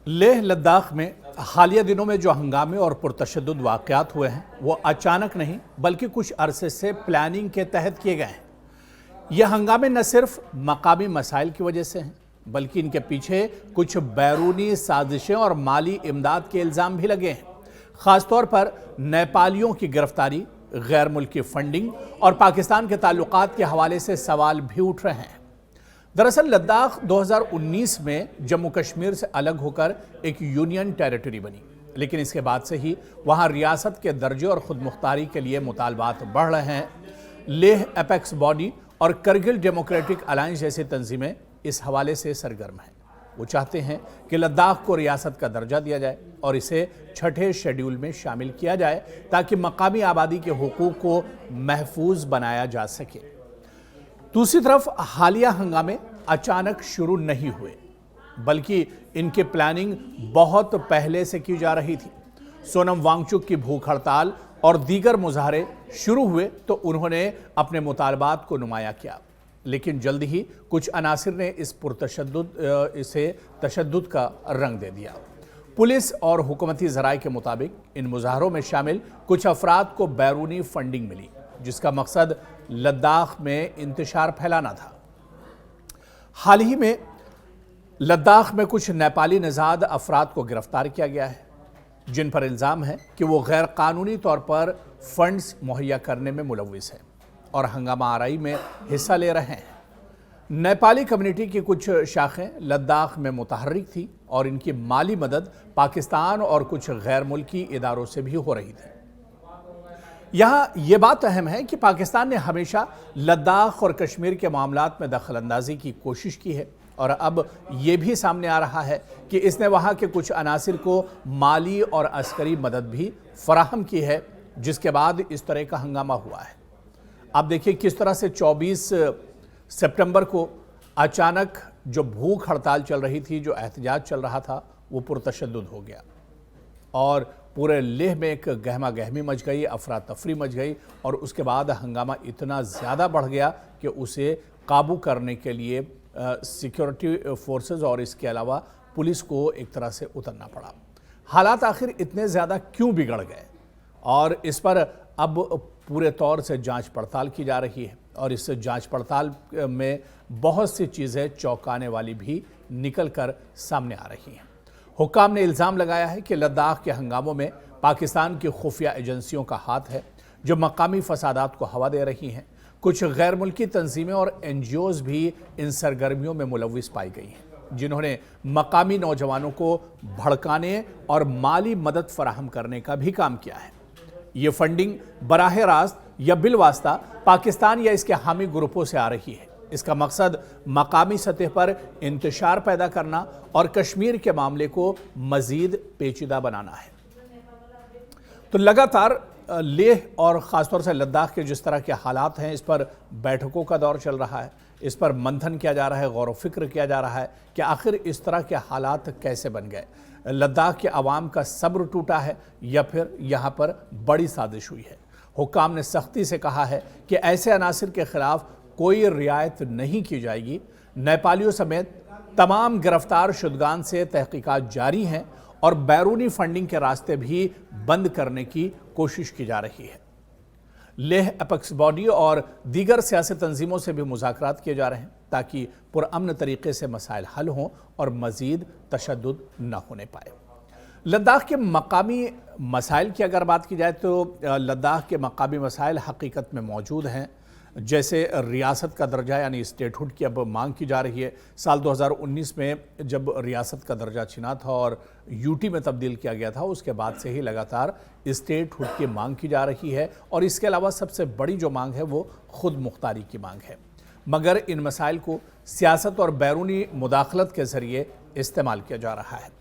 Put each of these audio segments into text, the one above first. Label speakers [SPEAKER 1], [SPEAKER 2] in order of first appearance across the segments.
[SPEAKER 1] लेह लद्दाख में हालिया दिनों में जो हंगामे और पुरतशद्दुद वाक़यात हुए हैं वो अचानक नहीं बल्कि कुछ अरसे से प्लानिंग के तहत किए गए हैं। यह हंगामे न सिर्फ मकामी मसाइल की वजह से हैं बल्कि इनके पीछे कुछ बैरूनी साजिशें और माली इमदाद के इल्ज़ाम भी लगे हैं। ख़ासतौर पर नेपालियों की गिरफ्तारी, गैर मुल्की फंडिंग और पाकिस्तान के ताल्लुकात के हवाले से सवाल भी उठ रहे हैं। दरअसल लद्दाख 2019 में जम्मू कश्मीर से अलग होकर एक यूनियन टेरिटरी बनी, लेकिन इसके बाद से ही वहाँ रियासत के दर्जे और खुद मुख्तारी के लिए मुतालबात बढ़ रहे हैं। लेह एपेक्स बॉडी और करगिल डेमोक्रेटिक अलायंस जैसी तंजीमें इस हवाले से सरगर्म हैं। वो चाहते हैं कि लद्दाख को रियासत का दर्जा दिया जाए और इसे छठे शेड्यूल में शामिल किया जाए ताकि मकामी आबादी के हुकूक को महफूज बनाया जा सके। दूसरी तरफ हालिया हंगामे अचानक शुरू नहीं हुए बल्कि इनकी प्लानिंग बहुत पहले से की जा रही थी। सोनम वांगचुक की भूख हड़ताल और दीगर मुजाहरे शुरू हुए तो उन्होंने अपने मुतालबात को नुमाया किया, लेकिन जल्द ही कुछ अनासिर ने इसे तशद्दुद का रंग दे दिया। पुलिस और हुकूमती ज़राए के मुताबिक इन मुजाहरों में शामिल कुछ अफराद को बैरूनी फंडिंग मिली, जिसका मकसद लद्दाख में इंतशार फैलाना था। हाल ही में लद्दाख में कुछ नेपाली नज़ाद अफराद को गिरफ्तार किया गया है, जिन पर इल्ज़ाम है कि वो गैर कानूनी तौर पर फंड्स मुहैया करने में मुलव्विस हैं और हंगामा आराई में हिस्सा ले रहे हैं। नेपाली कम्युनिटी की कुछ शाखें लद्दाख में मुतहर्रिक थी और इनकी माली मदद पाकिस्तान और कुछ गैर मुल्की इदारों से भी हो रही थी। यहाँ ये बात अहम है कि पाकिस्तान ने हमेशा लद्दाख और कश्मीर के मामलात में दखल अंदाजी की कोशिश की है और अब ये भी सामने आ रहा है कि इसने वहाँ के कुछ अनासिर को माली और अस्करी मदद भी फराहम की है, जिसके बाद इस तरह का हंगामा हुआ है। आप देखिए किस तरह से 24 सितंबर को अचानक जो भूख हड़ताल चल रही थी, जो एहतजाज चल रहा था, वो पुरतशद्दुद हो गया और पूरे लेह में एक गहमा गहमी मच गई, अफरा तफरी मच गई और उसके बाद हंगामा इतना ज़्यादा बढ़ गया कि उसे काबू करने के लिए सिक्योरिटी फोर्सेस और इसके अलावा पुलिस को एक तरह से उतरना पड़ा। हालात आखिर इतने ज़्यादा क्यों बिगड़ गए और इस पर अब पूरे तौर से जांच पड़ताल की जा रही है और इस जांच पड़ताल में बहुत सी चीज़ें चौंकाने वाली भी निकल कर सामने आ रही हैं। हुक्काम ने इल्ज़ाम लगाया है कि लद्दाख के हंगामों में पाकिस्तान की खुफिया एजेंसियों का हाथ है, जो मकामी फसादात को हवा दे रही हैं। कुछ गैर मुल्की तंजीमें और NGOs भी इन सरगर्मियों में मुलव्विस पाई गई हैं, जिन्होंने मकामी नौजवानों को भड़काने और माली मदद फराहम करने का भी काम किया है। ये फंडिंग बराह रास्त या बिलवास्ता पाकिस्तान या इसके हामी ग्रुपों से आ रही है। इसका मकसद मकामी सतह पर इंतशार पैदा करना और कश्मीर के मामले को मजीद पेचीदा बनाना है। तो लगातार लेह और ख़ासतौर से लद्दाख के जिस तरह के हालात हैं, इस पर बैठकों का दौर चल रहा है, इस पर मंथन किया जा रहा है, गौर व फिक्र किया जा रहा है कि आखिर इस तरह के हालात कैसे बन गए। लद्दाख के अवाम का सब्र टूटा है या फिर यहाँ पर बड़ी साजिश हुई है। हुक्काम ने सख्ती से कहा है कि ऐसे अनासिर के खिलाफ कोई रियायत नहीं की जाएगी। नेपालियों समेत तमाम गिरफ्तार शुदगान से तहकीकात जारी हैं और बैरूनी फंडिंग के रास्ते भी बंद करने की कोशिश की जा रही है। लेह एपेक्स बॉडी और दीगर सियासी तंजीमों से भी मुज़ाकरात किए जा रहे हैं ताकि पुरअमन तरीके से मसाइल हल हों और मज़ीद तशद्दुद न होने पाए। लद्दाख के मकामी मसाइल की अगर बात की जाए तो लद्दाख के मकामी मसाइल हकीकत में मौजूद हैं, जैसे रियासत का दर्जा यानी स्टेटहुड की अब मांग की जा रही है। साल 2019 में जब रियासत का दर्जा छिना था और यूटी में तब्दील किया गया था, उसके बाद से ही लगातार स्टेटहुड की मांग की जा रही है और इसके अलावा सबसे बड़ी जो मांग है वो खुद मुख्तारी की मांग है। मगर इन मसाइल को सियासत और बैरूनी मुदाखलत के ज़रिए इस्तेमाल किया जा रहा है।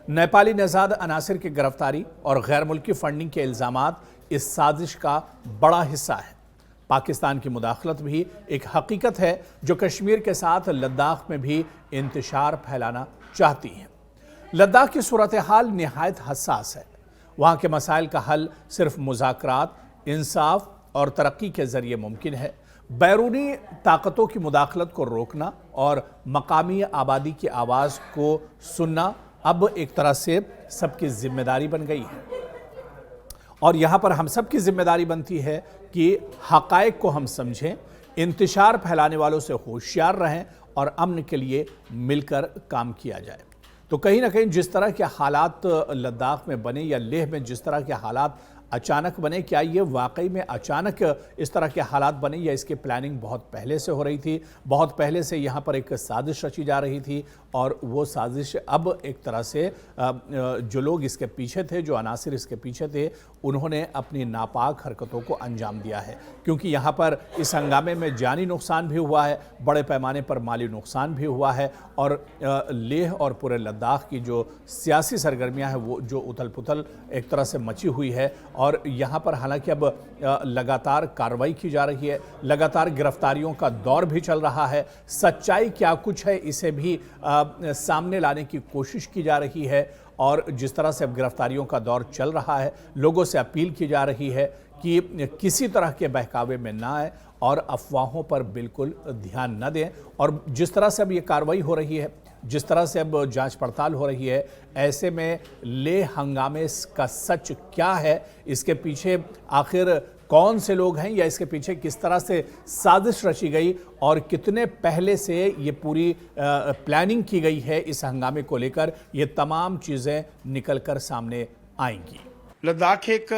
[SPEAKER 1] नेपाली नज़ाद अनासिर की गिरफ्तारी और गैर मुल्की फंडिंग के इल्ज़ामात इस साजिश का बड़ा हिस्सा है। पाकिस्तान की मुदाखलत भी एक हकीकत है जो कश्मीर के साथ लद्दाख में भी इंतशार फैलाना चाहती है। लद्दाख की सूरत हाल निहायत हसास है। वहाँ के मसाइल का हल सिर्फ मुज़ाकरात, इंसाफ और तरक्की के ज़रिए मुमकिन है। बैरूनी ताकतों की मुदाखलत को रोकना और मकामी आबादी की आवाज़ को सुनना اب ایک طرح سے سب کی ذمہ داری بن گئی ہے اور یہاں پر ہم سب کی ذمہ داری بنتی ہے کہ حقائق کو ہم سمجھیں، انتشار پھیلانے والوں سے ہوشیار رہیں اور امن کے لیے مل کر کام کیا جائے۔ تو کہیں نہ کہیں جس طرح کے حالات لداخ میں بنے یا لیہ میں جس طرح کے حالات اچانک بنے، کیا یہ واقعی میں اچانک اس طرح کے حالات بنے یا اس کی پلاننگ بہت پہلے سے ہو رہی تھی؟ بہت پہلے سے یہاں پر ایک سازش رچی جا رہی تھی اور وہ سازش اب ایک طرح سے جو لوگ اس کے پیچھے تھے، جو عناصر اس کے پیچھے تھے، انہوں نے اپنی ناپاک حرکتوں کو انجام دیا ہے، کیونکہ یہاں پر اس ہنگامے میں جانی نقصان بھی ہوا ہے، بڑے پیمانے پر مالی نقصان بھی ہوا ہے اور لیہ اور پورے لداخ کی جو سیاسی سرگرمیاں ہیں وہ جو اتھل پتھل ایک طرح سے مچی ہوئی ہے اور یہاں پر حالانکہ اب لگاتار کارروائی کی جا رہی ہے، لگاتار گرفتاریوں کا دور بھی چل رہا ہے، سچائی کیا کچھ ہے اسے بھی سامنے لانے کی کوشش کی جا رہی ہے اور جس طرح سے اب گرفتاریوں کا دور چل رہا ہے، لوگوں سے اپیل کی جا رہی ہے کہ کسی طرح کے بہکاوے میں نہ آئے اور افواہوں پر بالکل دھیان نہ دیں اور جس طرح سے اب یہ کارروائی ہو رہی ہے، جس طرح سے اب جانچ پڑتال ہو رہی ہے، ایسے میں لیہ ہنگامے کا سچ کیا ہے، اس کے پیچھے آخر کون سے لوگ ہیں یا اس کے پیچھے کس طرح سے سازش رچی گئی اور کتنے پہلے سے یہ پوری پلاننگ کی گئی ہے اس ہنگامے کو لے کر، یہ تمام چیزیں نکل کر سامنے آئیں گی۔
[SPEAKER 2] لداخ ایک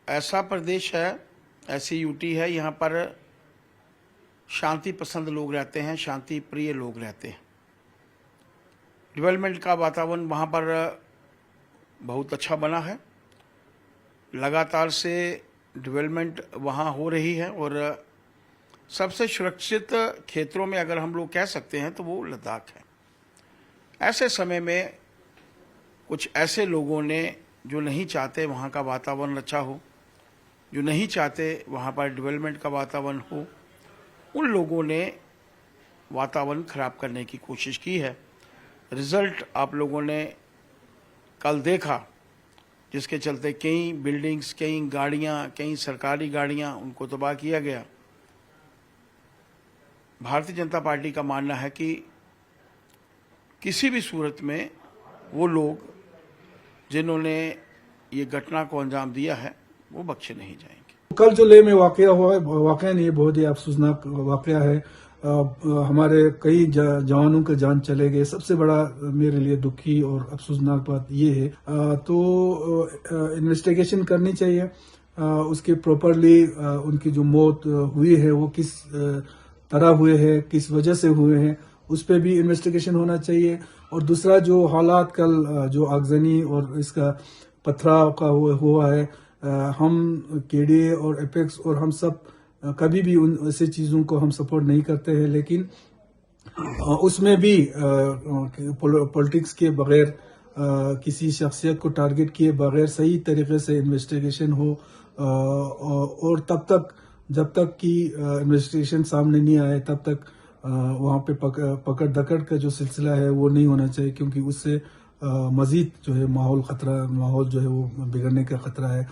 [SPEAKER 2] ایسا پردیش ہے، ایسی یوٹی ہے، یہاں پر شانتی پسند لوگ رہتے ہیں، شانتی پریہ لوگ رہتے ہیں۔ ڈیولپمنٹ کا واتاورن وہاں پر بہت اچھا بنا ہے، لگاتار سے ڈیولپمنٹ وہاں ہو رہی ہے اور سب سے سرکشت کھیتروں میں اگر ہم لوگ کہہ سکتے ہیں تو وہ لداخ ہے۔ ایسے سمے میں کچھ ایسے لوگوں نے جو نہیں چاہتے وہاں کا واتاورن اچھا ہو، جو نہیں چاہتے وہاں پر ڈیولپمنٹ کا واتاورن ہو، ان لوگوں نے واتاورن خراب کرنے کی کوشش کی ہے۔ رزلٹ آپ لوگوں نے کل دیکھا، جس کے چلتے کئی بلڈنگز، کئی گاڑیاں، کئی سرکاری گاڑیاں ان کو تباہ کیا گیا۔ بھارتی جنتا پارٹی کا ماننا ہے کہ کسی بھی صورت میں وہ لوگ جنہوں نے یہ گھٹنا کو انجام دیا ہے وہ بخشے نہیں جائیں گے۔
[SPEAKER 3] کل جو لیہ میں واقعہ ہوا ہے، واقعہ نہیں، بہت ہی افسوسناک واقعہ ہے۔ ہمارے کئی جوانوں کا جان چلے گئے۔ سب سے بڑا میرے لیے دکھی اور افسوسناک بات یہ ہے، تو انویسٹیگیشن کرنی چاہیے اس کے پراپرلی، ان کی جو موت ہوئی ہے وہ کس طرح ہوئے ہیں، کس وجہ سے ہوئے ہیں، اس پہ بھی انویسٹیگیشن ہونا چاہیے۔ اور دوسرا جو حالات کل جو آگزنی اور اس کا پتھراؤ کا ہوا ہے، ہم کے ڈی اے اور ایپیکس اور ہم سب کبھی بھی ان ایسے چیزوں کو ہم سپورٹ نہیں کرتے ہیں، لیکن اس میں بھی پولیٹکس کے بغیر، کسی شخصیت کو ٹارگٹ کیے بغیر صحیح طریقے سے انویسٹیگیشن ہو، اور جب تک کہ انویسٹیگیشن سامنے نہیں آئے تب تک وہاں پہ پکڑ دکڑ کا جو سلسلہ ہے وہ نہیں ہونا چاہیے، کیونکہ اس سے مزید جو ہے ماحول جو ہے وہ بگڑنے کا خطرہ ہے۔